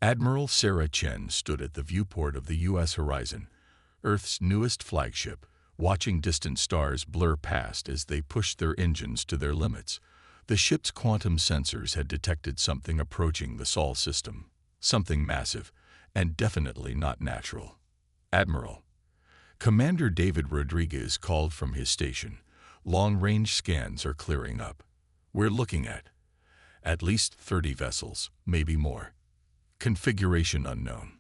Admiral Sarah Chen stood at the viewport of the U.S. Horizon, Earth's newest flagship, watching distant stars blur past as they pushed their engines to their limits. The ship's quantum sensors had detected something approaching the Sol system, something massive, and definitely not natural. "Admiral." Commander David Rodriguez called from his station. "Long-range scans are clearing up. We're looking at least 30 vessels, maybe more. Configuration unknown."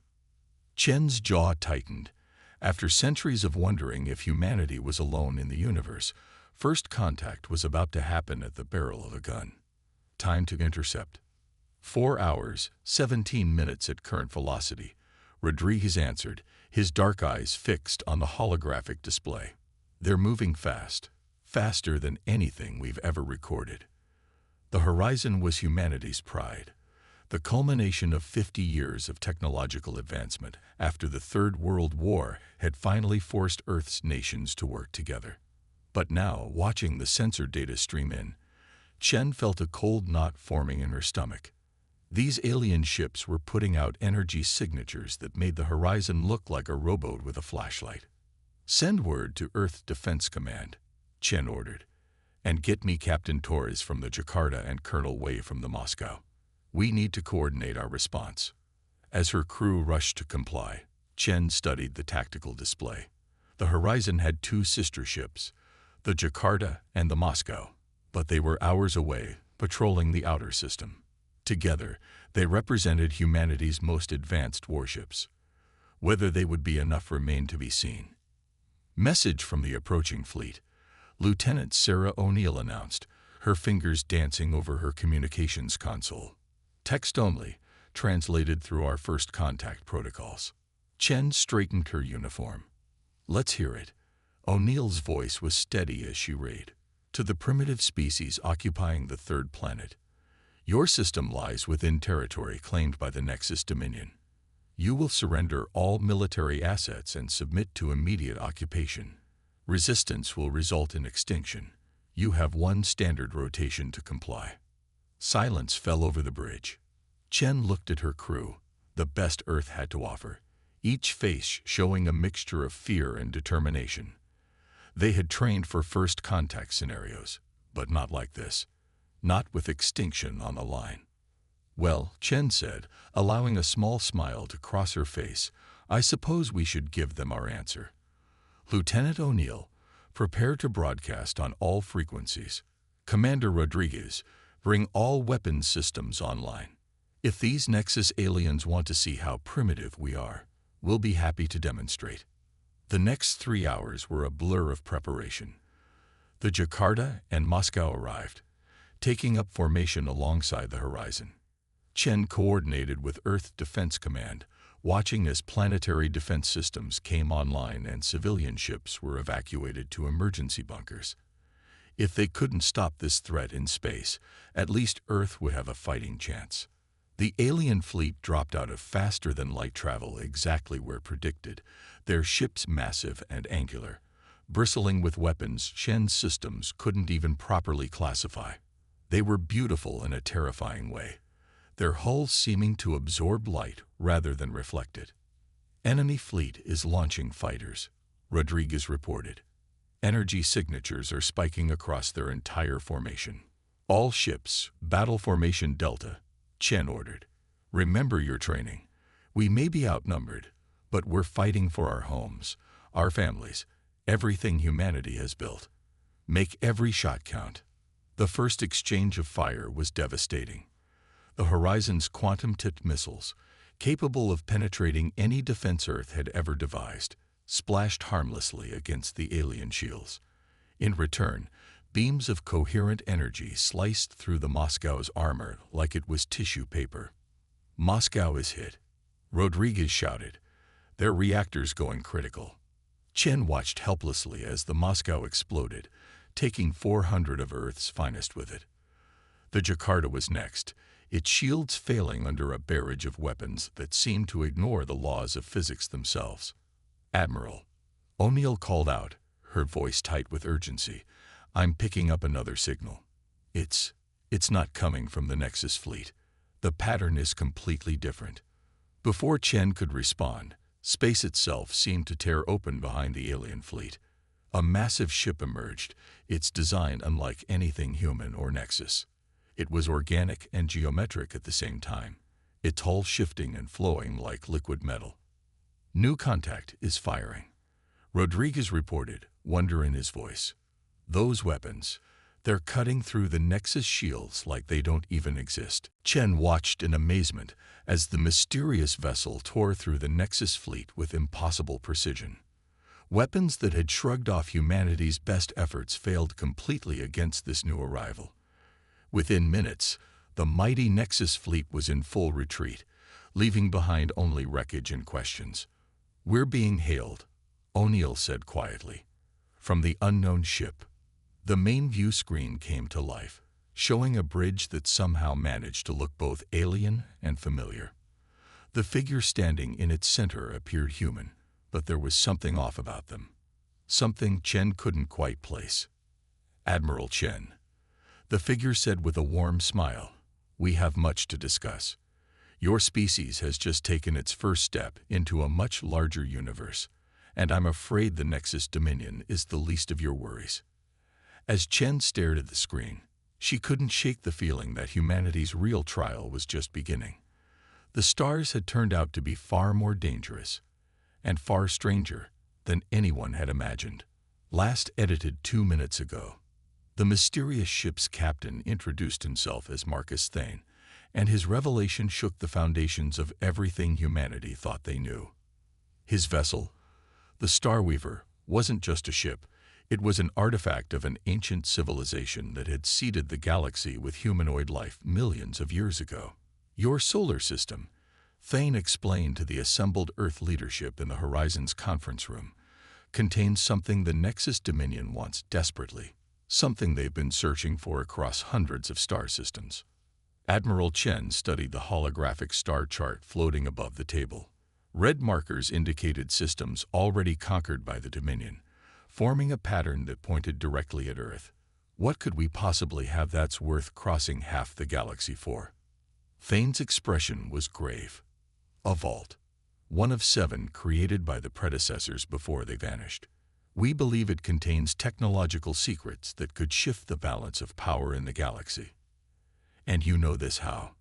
Chen's jaw tightened. After centuries of wondering if humanity was alone in the universe, first contact was about to happen at the barrel of a gun. Time to intercept. 4 hours, 17 minutes at current velocity. Rodriguez answered, his dark eyes fixed on the holographic display. "They're moving fast, faster than anything we've ever recorded." The Horizon was humanity's pride, the culmination of 50 years of technological advancement after the Third World War had finally forced Earth's nations to work together. But now, watching the sensor data stream in, Chen felt a cold knot forming in her stomach. These alien ships were putting out energy signatures that made the Horizon look like a rowboat with a flashlight. "Send word to Earth Defense Command," Chen ordered, "and get me Captain Torres from the Jakarta and Colonel Wei from the Moscow. We need to coordinate our response." As her crew rushed to comply, Chen studied the tactical display. The Horizon had 2 sister ships, the Jakarta and the Moscow, but they were hours away, patrolling the outer system. Together, they represented humanity's most advanced warships. Whether they would be enough remained to be seen. "Message from the approaching fleet," Lieutenant Sarah O'Neill announced, her fingers dancing over her communications console. "Text only, translated through our first contact protocols." Chen straightened her uniform. "Let's hear it." O'Neill's voice was steady as she read. "To the primitive species occupying the 3rd planet. Your system lies within territory claimed by the Nexus Dominion. You will surrender all military assets and submit to immediate occupation. Resistance will result in extinction. You have 1 standard rotation to comply." Silence fell over the bridge. Chen looked at her crew, the best Earth had to offer, each face showing a mixture of fear and determination. They had trained for first contact scenarios, but not like this. Not with extinction on the line. "Well," Chen said, allowing a small smile to cross her face, "I suppose we should give them our answer. Lieutenant O'Neill, prepare to broadcast on all frequencies. Commander Rodriguez, bring all weapons systems online. If these Nexus aliens want to see how primitive we are, we'll be happy to demonstrate." The next 3 hours were a blur of preparation. The Jakarta and Moscow arrived, taking up formation alongside the Horizon. Chen coordinated with Earth Defense Command, watching as planetary defense systems came online and civilian ships were evacuated to emergency bunkers. If they couldn't stop this threat in space, at least Earth would have a fighting chance. The alien fleet dropped out of faster-than-light travel exactly where predicted, their ships massive and angular, bristling with weapons Chen's systems couldn't even properly classify. They were beautiful in a terrifying way, their hulls seeming to absorb light rather than reflect it. "Enemy fleet is launching fighters," Rodriguez reported. "Energy signatures are spiking across their entire formation. All ships, battle formation Delta," Chen ordered. "Remember your training. We may be outnumbered, but we're fighting for our homes, our families, everything humanity has built. Make every shot count." The first exchange of fire was devastating. The Horizon's quantum-tipped missiles, capable of penetrating any defense Earth had ever devised, splashed harmlessly against the alien shields. In return, beams of coherent energy sliced through the Moscow's armor like it was tissue paper. "Moscow is hit," Rodriguez shouted, their reactors going critical. Chen watched helplessly as the Moscow exploded, taking 400 of Earth's finest with it. The Jakarta was next, its shields failing under a barrage of weapons that seemed to ignore the laws of physics themselves. "Admiral," O'Neill called out, her voice tight with urgency, "I'm picking up another signal. It's not coming from the Nexus fleet. The pattern is completely different. Before Chen could respond, space itself seemed to tear open behind the alien fleet. A massive ship emerged, its design unlike anything human or Nexus. It was organic and geometric at the same time, its hull shifting and flowing like liquid metal. "New contact is firing," Rodriguez reported, wonder in his voice. "Those weapons, they're cutting through the Nexus shields like they don't even exist." Chen watched in amazement as the mysterious vessel tore through the Nexus fleet with impossible precision. Weapons that had shrugged off humanity's best efforts failed completely against this new arrival. Within minutes, the mighty Nexus fleet was in full retreat, leaving behind only wreckage and questions. "We're being hailed," O'Neill said quietly, "from the unknown ship." The main view screen came to life, showing a bridge that somehow managed to look both alien and familiar. The figure standing in its center appeared human, but there was something off about them. Something Chen couldn't quite place. "Admiral Chen," the figure said with a warm smile, "we have much to discuss. Your species has just taken its first step into a much larger universe, and I'm afraid the Nexus Dominion is the least of your worries." As Chen stared at the screen, she couldn't shake the feeling that humanity's real trial was just beginning. The stars had turned out to be far more dangerous and far stranger than anyone had imagined. Last edited 2 minutes ago, the mysterious ship's captain introduced himself as Marcus Thane, and his revelation shook the foundations of everything humanity thought they knew. His vessel, the Starweaver, wasn't just a ship. It was an artifact of an ancient civilization that had seeded the galaxy with humanoid life millions of years ago. "Your solar system," Thane explained to the assembled Earth leadership in the Horizons conference room, "contains something the Nexus Dominion wants desperately, something they've been searching for across hundreds of star systems." Admiral Chen studied the holographic star chart floating above the table. Red markers indicated systems already conquered by the Dominion, forming a pattern that pointed directly at Earth. "What could we possibly have that's worth crossing half the galaxy for?" Thane's expression was grave. "A vault. One of 7 created by the predecessors before they vanished. We believe it contains technological secrets that could shift the balance of power in the galaxy." "And you know this how?"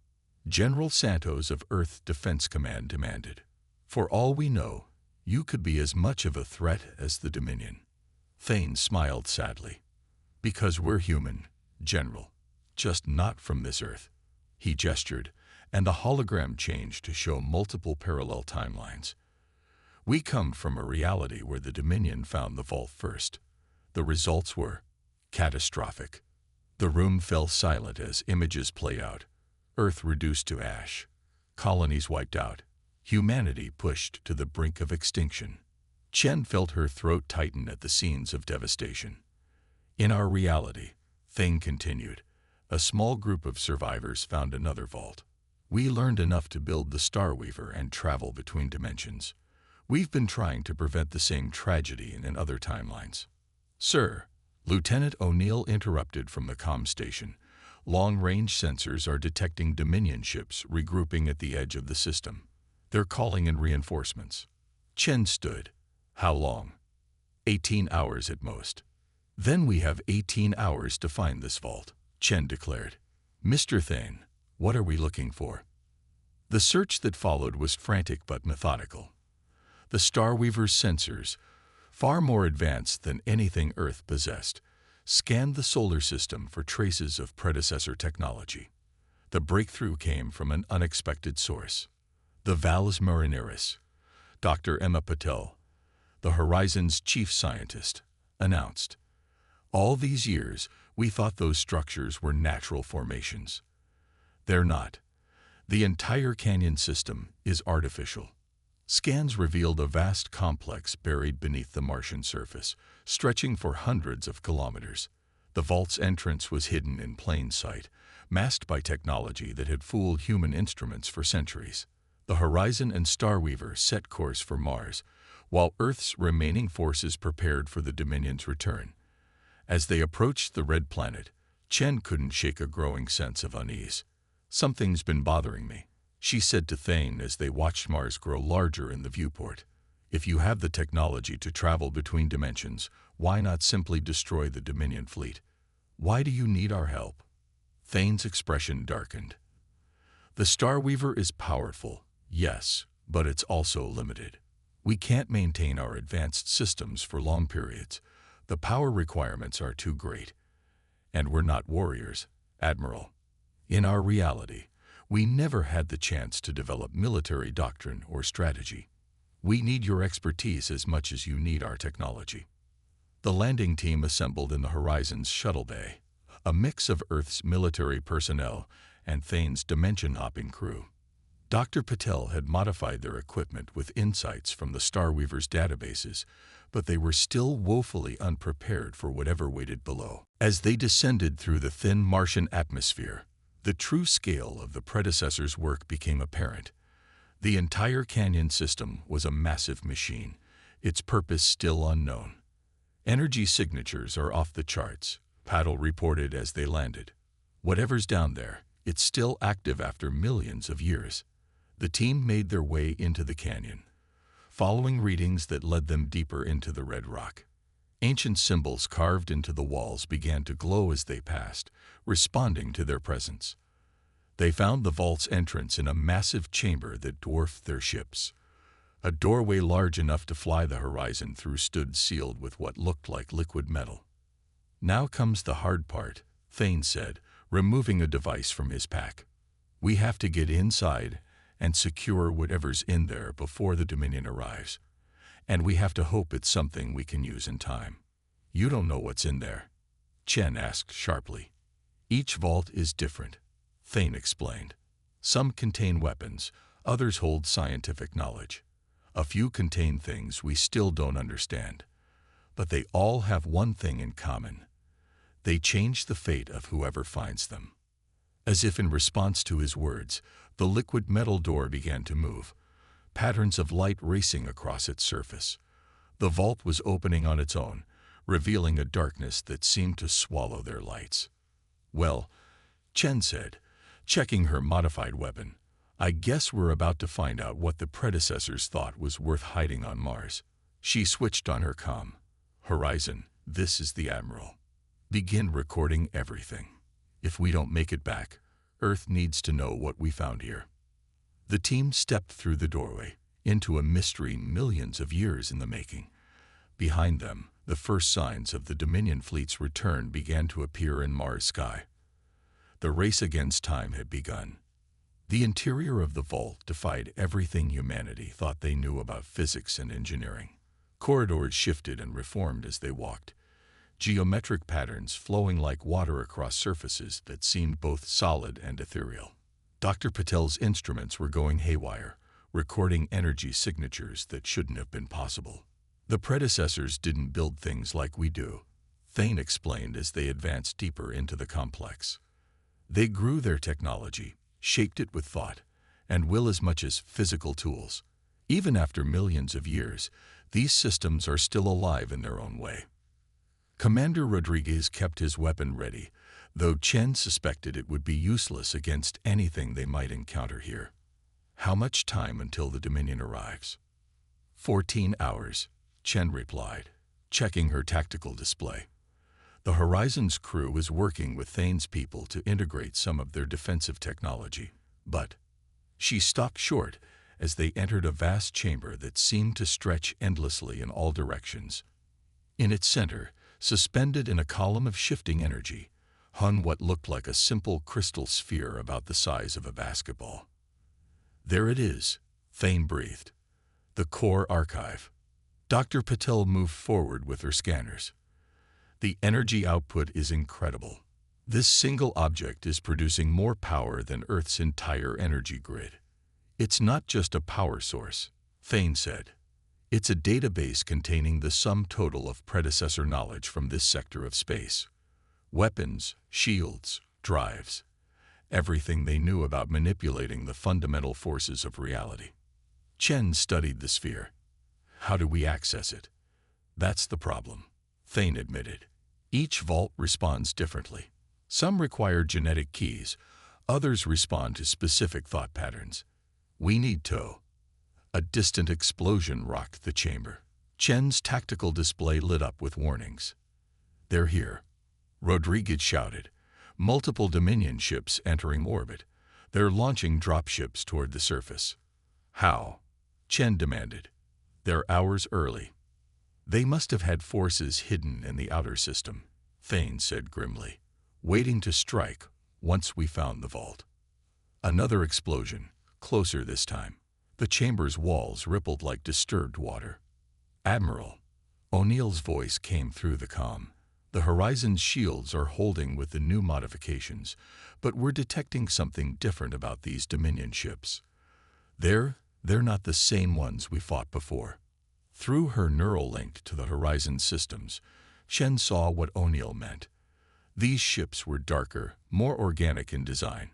General Santos of Earth Defense Command demanded. "For all we know, you could be as much of a threat as the Dominion." Thane smiled sadly. "Because we're human, General, just not from this Earth." He gestured, and the hologram changed to show multiple parallel timelines. "We come from a reality where the Dominion found the vault first. The results were catastrophic." The room fell silent as images play out. Earth reduced to ash, colonies wiped out, humanity pushed to the brink of extinction. Chen felt her throat tighten at the scenes of devastation. "In our reality," Thane continued, "a small group of survivors found another vault. We learned enough to build the Starweaver and travel between dimensions. We've been trying to prevent the same tragedy in other timelines." "Sir," Lieutenant O'Neill interrupted from the comm station, "long-range sensors are detecting Dominion ships regrouping at the edge of the system. They're calling in reinforcements." Chen stood. "How long?" 18 hours at most." "Then we have 18 hours to find this vault," Chen declared. "Mr. Thane, what are we looking for?" The search that followed was frantic but methodical. The Starweaver's sensors, far more advanced than anything Earth possessed, scanned the solar system for traces of predecessor technology. The breakthrough came from an unexpected source. The Valles Marineris, Dr. Emma Patel, the Horizon's chief scientist, announced. "All these years, we thought those structures were natural formations. They're not. The entire canyon system is artificial." Scans revealed a vast complex buried beneath the Martian surface, stretching for hundreds of kilometers. The vault's entrance was hidden in plain sight, masked by technology that had fooled human instruments for centuries. The Horizon and Starweaver set course for Mars, while Earth's remaining forces prepared for the Dominion's return. As they approached the red planet, Chen couldn't shake a growing sense of unease. "Something's been bothering me," she said to Thane as they watched Mars grow larger in the viewport. If you have the technology to travel between dimensions, why not simply destroy the Dominion fleet? Why do you need our help? Thane's expression darkened. The Starweaver is powerful, yes, but it's also limited. We can't maintain our advanced systems for long periods. The power requirements are too great. And we're not warriors, Admiral. In our reality, we never had the chance to develop military doctrine or strategy. We need your expertise as much as you need our technology. The landing team assembled in the Horizon's shuttle bay, a mix of Earth's military personnel and Thane's dimension-hopping crew. Dr. Patel had modified their equipment with insights from the Starweaver's databases, but they were still woefully unprepared for whatever waited below. As they descended through the thin Martian atmosphere, the true scale of the predecessor's work became apparent. The entire canyon system was a massive machine, its purpose still unknown. Energy signatures are off the charts, Patel reported as they landed. Whatever's down there, it's still active after millions of years. The team made their way into the canyon, following readings that led them deeper into the red rock. Ancient symbols carved into the walls began to glow as they passed, responding to their presence. They found the vault's entrance in a massive chamber that dwarfed their ships. A doorway large enough to fly the Horizon through stood sealed with what looked like liquid metal. Now comes the hard part, Thane said, removing a device from his pack. We have to get inside and secure whatever's in there before the Dominion arrives. And we have to hope it's something we can use in time. You don't know what's in there? Chen asked sharply. Each vault is different, Thane explained. Some contain weapons, others hold scientific knowledge. A few contain things we still don't understand. But they all have one thing in common. They change the fate of whoever finds them. As if in response to his words, the liquid metal door began to move, patterns of light racing across its surface. The vault was opening on its own, revealing a darkness that seemed to swallow their lights. Well, Chen said, checking her modified weapon, I guess we're about to find out what the predecessors thought was worth hiding on Mars. She switched on her comm. Horizon, this is the Admiral. Begin recording everything. If we don't make it back, Earth needs to know what we found here. The team stepped through the doorway, into a mystery millions of years in the making. Behind them, the first signs of the Dominion fleet's return began to appear in Mars' sky. The race against time had begun. The interior of the vault defied everything humanity thought they knew about physics and engineering. Corridors shifted and reformed as they walked, geometric patterns flowing like water across surfaces that seemed both solid and ethereal. Dr. Patel's instruments were going haywire, recording energy signatures that shouldn't have been possible. The predecessors didn't build things like we do, Thane explained as they advanced deeper into the complex. They grew their technology, shaped it with thought, and will as much as physical tools. Even after millions of years, these systems are still alive in their own way. Commander Rodriguez kept his weapon ready, though Chen suspected it would be useless against anything they might encounter here. How much time until the Dominion arrives? 14 hours, Chen replied, checking her tactical display. The Horizon's crew is working with Thane's people to integrate some of their defensive technology, but she stopped short as they entered a vast chamber that seemed to stretch endlessly in all directions. In its center, suspended in a column of shifting energy, hung what looked like a simple crystal sphere about the size of a basketball. There it is, Thane breathed. The core archive. Dr. Patel moved forward with her scanners. The energy output is incredible. This single object is producing more power than Earth's entire energy grid. It's not just a power source, Thane said. It's a database containing the sum total of predecessor knowledge from this sector of space. Weapons, shields, drives. Everything they knew about manipulating the fundamental forces of reality. Chen studied the sphere. How do we access it? That's the problem, Thane admitted. Each vault responds differently. Some require genetic keys, others respond to specific thought patterns. We need tow. A distant explosion rocked the chamber. Chen's tactical display lit up with warnings. They're here, Rodriguez shouted. Multiple Dominion ships entering orbit. They're launching dropships toward the surface. How? Chen demanded. They're hours early. They must have had forces hidden in the outer system, Thane said grimly, waiting to strike once we found the vault. Another explosion, closer this time. The chamber's walls rippled like disturbed water. Admiral, O'Neill's voice came through the comm. The Horizon's shields are holding with the new modifications, but we're detecting something different about these Dominion ships. They're not the same ones we fought before. Through her neural link to the Horizon systems, Chen saw what O'Neill meant. These ships were darker, more organic in design.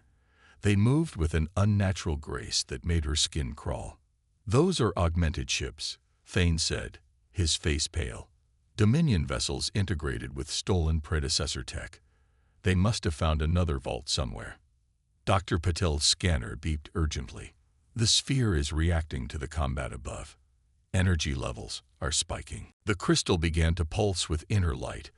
They moved with an unnatural grace that made her skin crawl. Those are augmented ships, Thane said, his face pale. Dominion vessels integrated with stolen predecessor tech. They must have found another vault somewhere. Dr. Patel's scanner beeped urgently. The sphere is reacting to the combat above. Energy levels are spiking. The crystal began to pulse with inner light,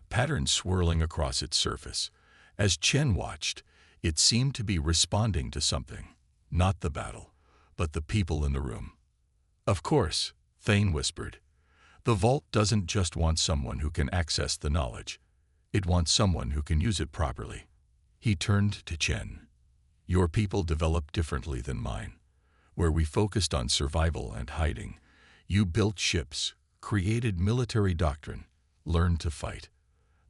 patterns swirling across its surface. As Chen watched, it seemed to be responding to something. Not the battle, but the people in the room. Of course, Thane whispered. The vault doesn't just want someone who can access the knowledge. It wants someone who can use it properly. He turned to Chen. Your people developed differently than mine. Where we focused on survival and hiding, you built ships, created military doctrine, learned to fight.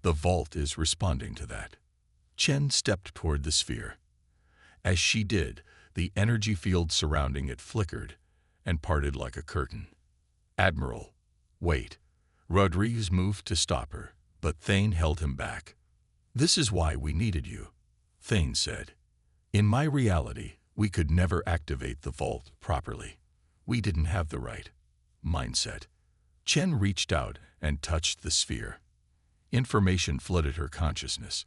The vault is responding to that. Chen stepped toward the sphere. As she did, the energy field surrounding it flickered and parted like a curtain. Admiral, wait. Rodriguez moved to stop her, but Thane held him back. This is why we needed you, Thane said. In my reality, we could never activate the vault properly. We didn't have the right mindset. Chen reached out and touched the sphere. Information flooded her consciousness.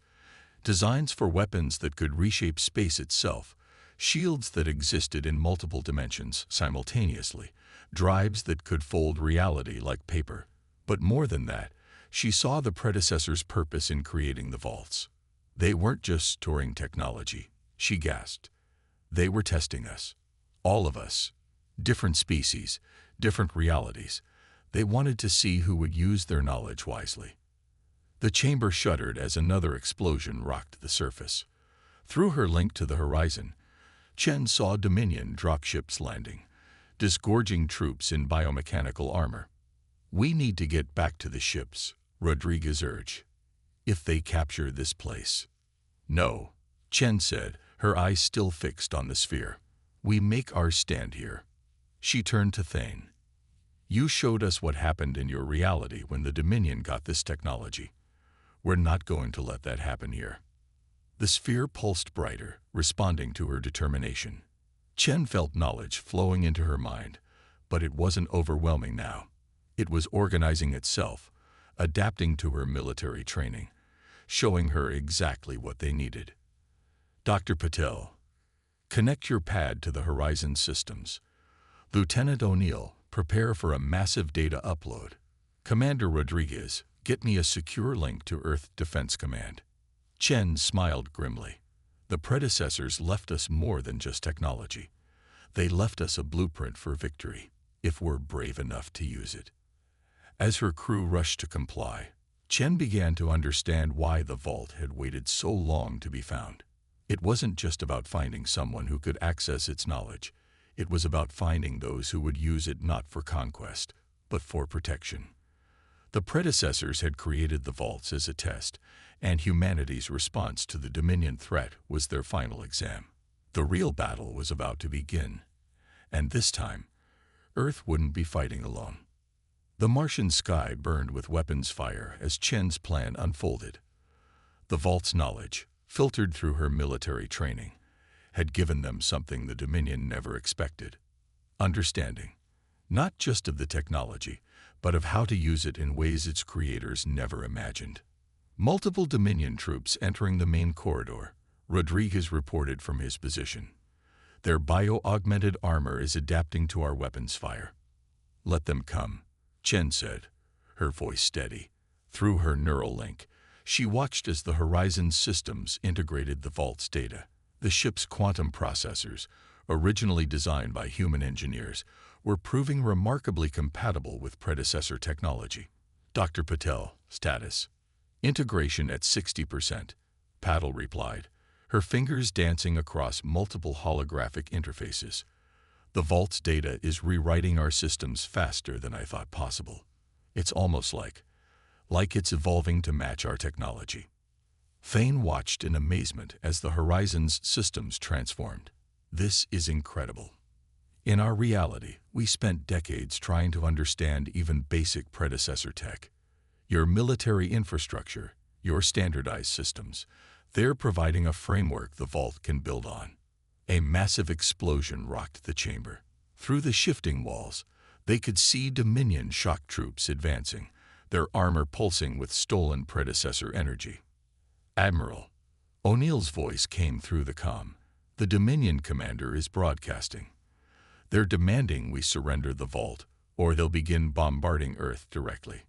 Designs for weapons that could reshape space itself, shields that existed in multiple dimensions simultaneously, drives that could fold reality like paper. But more than that, she saw the predecessor's purpose in creating the vaults. They weren't just storing technology, she gasped. They were testing us. All of us. Different species, different realities. They wanted to see who would use their knowledge wisely. The chamber shuddered as another explosion rocked the surface. Through her link to the horizon, Chen saw Dominion dropships landing, disgorging troops in biomechanical armor. We need to get back to the ships, Rodriguez urged. If they capture this place. No, Chen said, her eyes still fixed on the sphere. We make our stand here. She turned to Thane. You showed us what happened in your reality when the Dominion got this technology. We're not going to let that happen here. The sphere pulsed brighter, responding to her determination. Chen felt knowledge flowing into her mind, but it wasn't overwhelming now. It was organizing itself, adapting to her military training, showing her exactly what they needed. Dr. Patel, connect your pad to the Horizon systems. Lieutenant O'Neill, prepare for a massive data upload. Commander Rodriguez, get me a secure link to Earth Defense Command. Chen smiled grimly. The predecessors left us more than just technology. They left us a blueprint for victory, if we're brave enough to use it. As her crew rushed to comply, Chen began to understand why the vault had waited so long to be found. It wasn't just about finding someone who could access its knowledge. It was about finding those who would use it not for conquest, but for protection. The predecessors had created the vaults as a test, and humanity's response to the Dominion threat was their final exam. The real battle was about to begin, and this time, Earth wouldn't be fighting alone. The Martian sky burned with weapons fire as Chen's plan unfolded. The vault's knowledge, filtered through her military training, had given them something the Dominion never expected. Understanding, not just of the technology, but of how to use it in ways its creators never imagined. Multiple Dominion troops entering the main corridor, Rodriguez reported from his position. Their bio-augmented armor is adapting to our weapons fire. Let them come, Chen said, her voice steady. Through her neural link, she watched as the Horizon systems integrated the vault's data. The ship's quantum processors, originally designed by human engineers, were proving remarkably compatible with predecessor technology. Dr. Patel, status. Integration at 60%, Patel replied, her fingers dancing across multiple holographic interfaces. The vault's data is rewriting our systems faster than I thought possible. It's almost like it's evolving to match our technology. Thane watched in amazement as the Horizon's systems transformed. This is incredible. In our reality, we spent decades trying to understand even basic predecessor tech. Your military infrastructure, your standardized systems, they're providing a framework the Vault can build on. A massive explosion rocked the chamber. Through the shifting walls, they could see Dominion shock troops advancing, their armor pulsing with stolen predecessor energy. Admiral, O'Neill's voice came through the comm. The Dominion commander is broadcasting. They're demanding we surrender the Vault, or they'll begin bombarding Earth directly.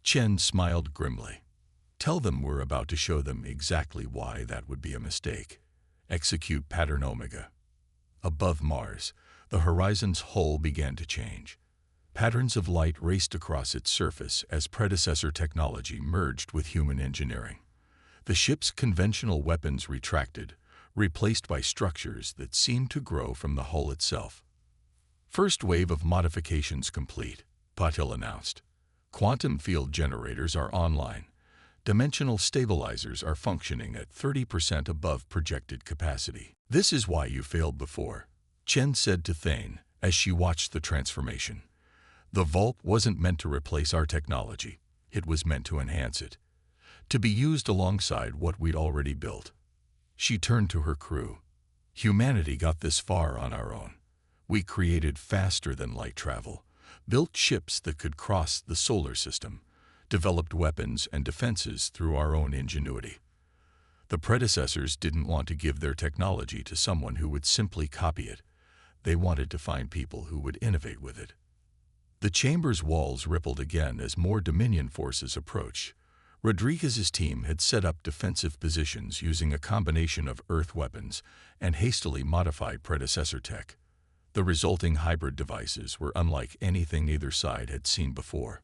Chen smiled grimly. Tell them we're about to show them exactly why that would be a mistake. Execute pattern Omega. Above Mars, the Horizon's hull began to change. Patterns of light raced across its surface as predecessor technology merged with human engineering. The ship's conventional weapons retracted, replaced by structures that seemed to grow from the hull itself. First wave of modifications complete, Patil announced. Quantum field generators are online. Dimensional stabilizers are functioning at 30% above projected capacity. This is why you failed before, Chen said to Thane as she watched the transformation. The Vault wasn't meant to replace our technology. It was meant to enhance it, to be used alongside what we'd already built. She turned to her crew. Humanity got this far on our own. We created faster than light travel, built ships that could cross the solar system, developed weapons and defenses through our own ingenuity. The predecessors didn't want to give their technology to someone who would simply copy it. They wanted to find people who would innovate with it. The chamber's walls rippled again as more Dominion forces approached. Rodriguez's team had set up defensive positions using a combination of Earth weapons and hastily modified predecessor tech. The resulting hybrid devices were unlike anything either side had seen before.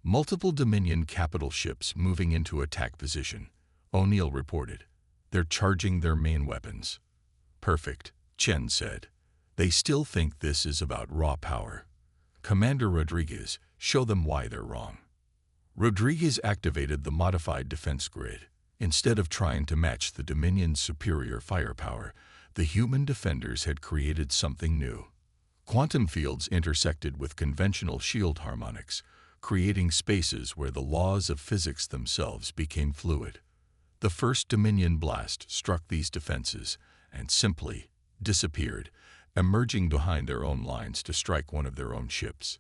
Multiple Dominion capital ships moving into attack position, O'Neill reported. They're charging their main weapons. Perfect, Chen said. They still think this is about raw power. Commander Rodriguez, show them why they're wrong. Rodriguez activated the modified defense grid. Instead of trying to match the Dominion's superior firepower, the human defenders had created something new. Quantum fields intersected with conventional shield harmonics, creating spaces where the laws of physics themselves became fluid. The first Dominion blast struck these defenses and simply disappeared, emerging behind their own lines to strike one of their own ships.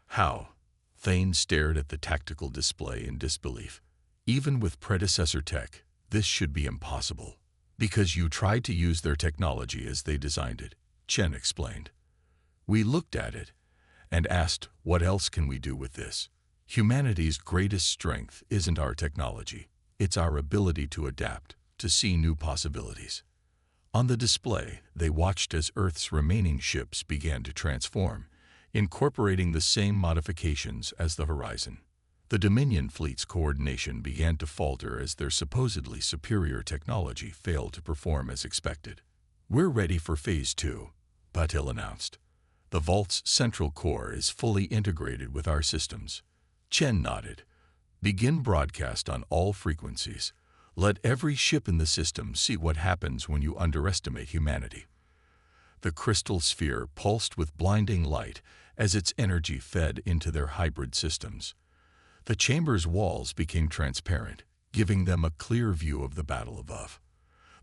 How? Thane stared at the tactical display in disbelief. Even with predecessor tech, this should be impossible. Because you tried to use their technology as they designed it, Chen explained. We looked at it and asked, what else can we do with this? Humanity's greatest strength isn't our technology. It's our ability to adapt, to see new possibilities. On the display, they watched as Earth's remaining ships began to transform, incorporating the same modifications as the Horizon. The Dominion fleet's coordination began to falter as their supposedly superior technology failed to perform as expected. We're ready for Phase 2, Patil announced. The Vault's central core is fully integrated with our systems. Chen nodded. Begin broadcast on all frequencies. Let every ship in the system see what happens when you underestimate humanity. The crystal sphere pulsed with blinding light as its energy fed into their hybrid systems. The chamber's walls became transparent, giving them a clear view of the battle above.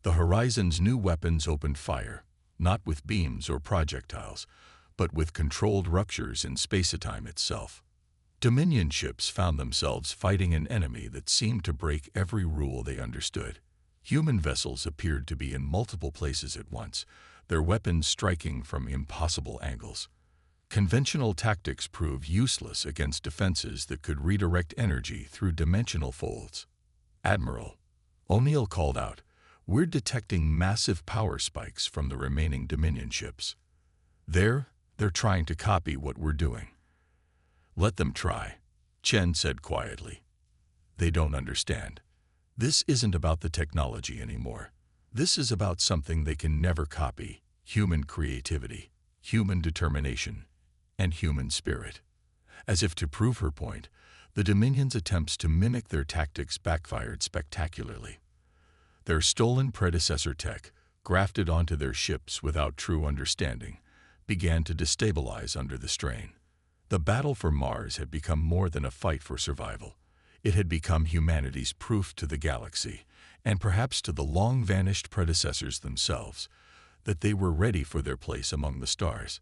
The Horizon's new weapons opened fire, not with beams or projectiles, but with controlled ruptures in space-time itself. Dominion ships found themselves fighting an enemy that seemed to break every rule they understood. Human vessels appeared to be in multiple places at once, their weapons striking from impossible angles. Conventional tactics proved useless against defenses that could redirect energy through dimensional folds. "Admiral," O'Neill called out, "we're detecting massive power spikes from the remaining Dominion ships. They're trying to copy what we're doing." "Let them try," Chen said quietly. "They don't understand. This isn't about the technology anymore. This is about something they can never copy: human creativity, human determination, and human spirit." As if to prove her point, the Dominion's attempts to mimic their tactics backfired spectacularly. Their stolen predecessor tech, grafted onto their ships without true understanding, began to destabilize under the strain. The battle for Mars had become more than a fight for survival. It had become humanity's proof to the galaxy, and perhaps to the long-vanished predecessors themselves, that they were ready for their place among the stars.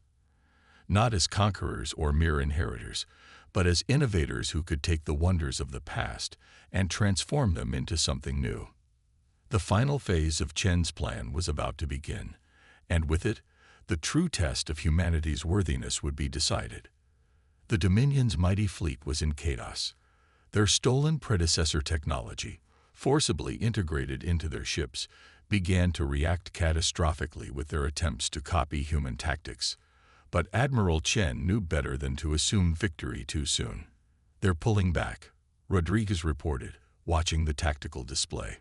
Not as conquerors or mere inheritors, but as innovators who could take the wonders of the past and transform them into something new. The final phase of Chen's plan was about to begin, and with it, the true test of humanity's worthiness would be decided. The Dominion's mighty fleet was in chaos. Their stolen predecessor technology, forcibly integrated into their ships, began to react catastrophically with their attempts to copy human tactics. But Admiral Chen knew better than to assume victory too soon. "They're pulling back," Rodriguez reported, watching the tactical display.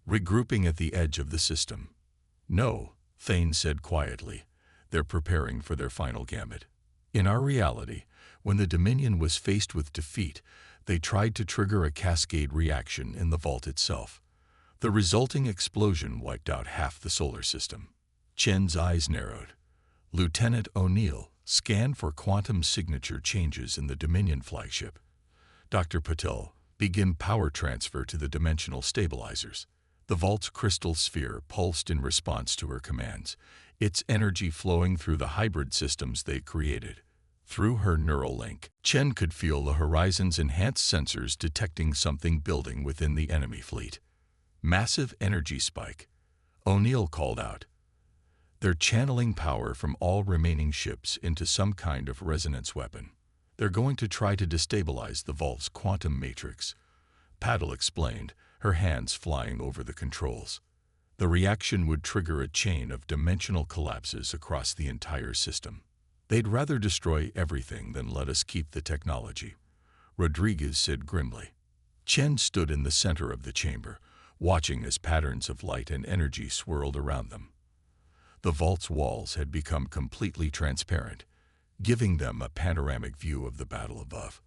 "Regrouping at the edge of the system." "No," Thane said quietly. "They're preparing for their final gambit." In our reality, when the Dominion was faced with defeat, they tried to trigger a cascade reaction in the vault itself. The resulting explosion wiped out half the solar system. Chen's eyes narrowed. Lieutenant O'Neill scanned for quantum signature changes in the Dominion flagship. "Dr. Patel, begin power transfer to the dimensional stabilizers." The vault's crystal sphere pulsed in response to her commands, its energy flowing through the hybrid systems they created. Through her neural link, Chen could feel the horizon's enhanced sensors detecting something building within the enemy fleet. "Massive energy spike," O'Neill called out. "They're channeling power from all remaining ships into some kind of resonance weapon. They're going to try to destabilize the vault's quantum matrix," Paddle explained, her hands flying over the controls. The reaction would trigger a chain of dimensional collapses across the entire system. "They'd rather destroy everything than let us keep the technology," Rodriguez said grimly. Chen stood in the center of the chamber, watching as patterns of light and energy swirled around them. The vault's walls had become completely transparent, giving them a panoramic view of the battle above.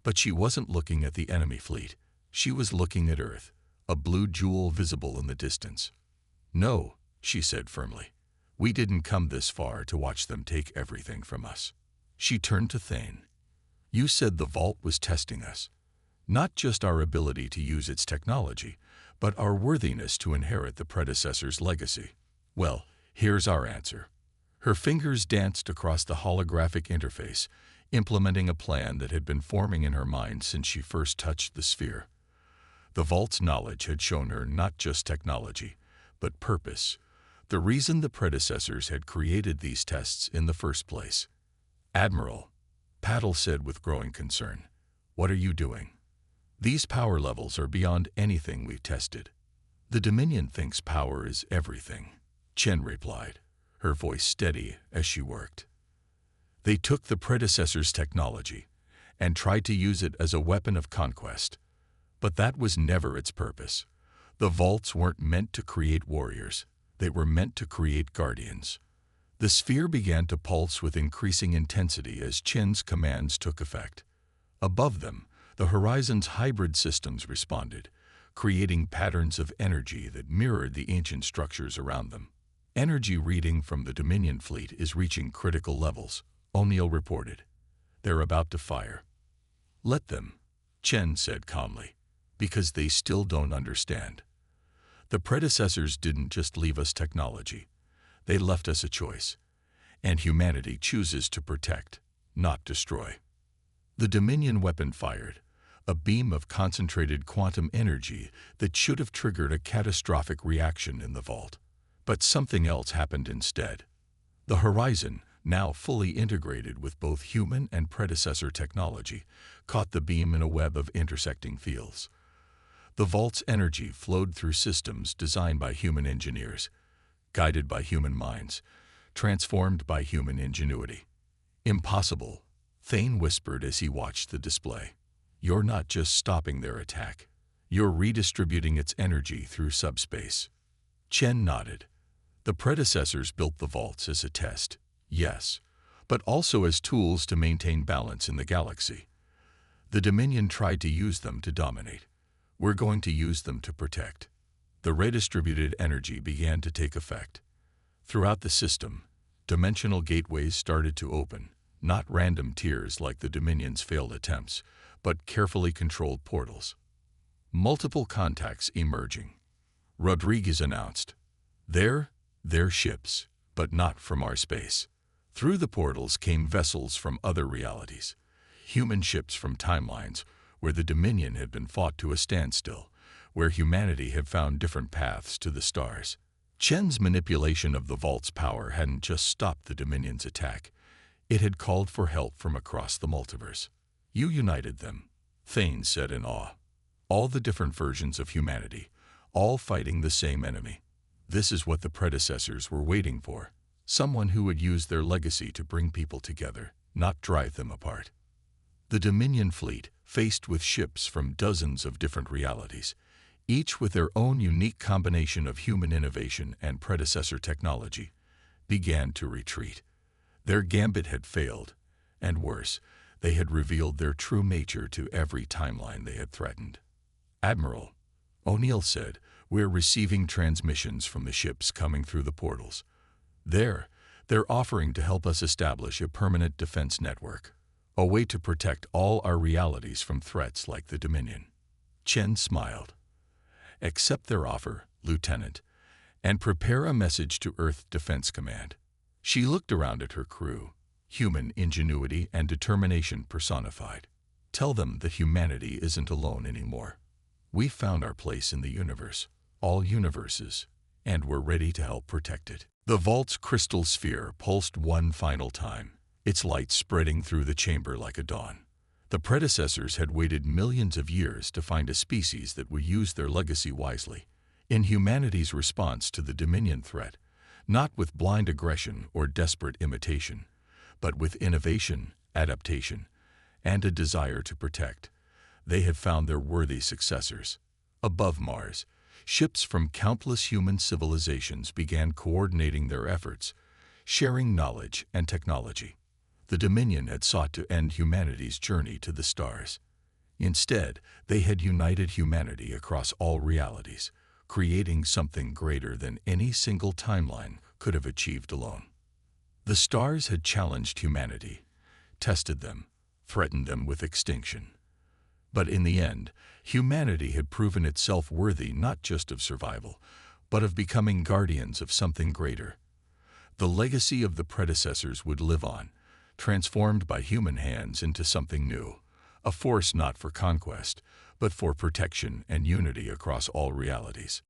But she wasn't looking at the enemy fleet. She was looking at Earth, a blue jewel visible in the distance. "No," she said firmly. "We didn't come this far to watch them take everything from us." She turned to Thane. "You said the vault was testing us. Not just our ability to use its technology, but our worthiness to inherit the predecessor's legacy. Well, here's our answer." Her fingers danced across the holographic interface, implementing a plan that had been forming in her mind since she first touched the sphere. The vault's knowledge had shown her not just technology, but purpose, the reason the predecessors had created these tests in the first place. "Admiral," Paddle said with growing concern, "what are you doing? These power levels are beyond anything we've tested." "The Dominion thinks power is everything," Chen replied, her voice steady as she worked. "They took the predecessor's technology and tried to use it as a weapon of conquest. But that was never its purpose. The vaults weren't meant to create warriors. They were meant to create guardians." The sphere began to pulse with increasing intensity as Chen's commands took effect. Above them, the horizon's hybrid systems responded, creating patterns of energy that mirrored the ancient structures around them. "Energy reading from the Dominion fleet is reaching critical levels," O'Neill reported. "They're about to fire." "Let them," Chen said calmly, "because they still don't understand. The predecessors didn't just leave us technology. They left us a choice, and humanity chooses to protect, not destroy." The Dominion weapon fired, a beam of concentrated quantum energy that should have triggered a catastrophic reaction in the vault. But something else happened instead. The Horizon, now fully integrated with both human and predecessor technology, caught the beam in a web of intersecting fields. The vault's energy flowed through systems designed by human engineers, guided by human minds, transformed by human ingenuity. "Impossible," Thane whispered as he watched the display. "You're not just stopping their attack. You're redistributing its energy through subspace." Chen nodded. "The predecessors built the vaults as a test, yes, but also as tools to maintain balance in the galaxy. The Dominion tried to use them to dominate. We're going to use them to protect." The redistributed energy began to take effect. Throughout the system, dimensional gateways started to open, not random tiers like the Dominion's failed attempts, but carefully controlled portals. Multiple contacts emerging. Rodriguez announced, They're ships, but not from our space." Through the portals came vessels from other realities, human ships from timelines where the Dominion had been fought to a standstill, where humanity had found different paths to the stars. Chen's manipulation of the vault's power hadn't just stopped the Dominion's attack, it had called for help from across the multiverse. "You united them," Thane said in awe. "All the different versions of humanity, all fighting the same enemy. This is what the predecessors were waiting for. Someone who would use their legacy to bring people together, not drive them apart." The Dominion fleet, faced with ships from dozens of different realities, each with their own unique combination of human innovation and predecessor technology, began to retreat. Their gambit had failed, and worse, they had revealed their true nature to every timeline they had threatened. "Admiral," O'Neill said, "we're receiving transmissions from the ships coming through the portals. They're offering to help us establish a permanent defense network, a way to protect all our realities from threats like the Dominion." Chen smiled. "Accept their offer, Lieutenant, and prepare a message to Earth Defense Command." She looked around at her crew, human ingenuity and determination personified. "Tell them that humanity isn't alone anymore. We've found our place in the universe, all universes, and we're ready to help protect it." The vault's crystal sphere pulsed one final time, its light spreading through the chamber like a dawn. The predecessors had waited millions of years to find a species that would use their legacy wisely, in humanity's response to the Dominion threat, not with blind aggression or desperate imitation, but with innovation, adaptation, and a desire to protect. They had found their worthy successors. Above Mars, ships from countless human civilizations began coordinating their efforts, sharing knowledge and technology. The Dominion had sought to end humanity's journey to the stars. Instead, they had united humanity across all realities, creating something greater than any single timeline could have achieved alone. The stars had challenged humanity, tested them, threatened them with extinction. But in the end, humanity had proven itself worthy not just of survival, but of becoming guardians of something greater. The legacy of the predecessors would live on, transformed by human hands into something new, a force not for conquest, but for protection and unity across all realities.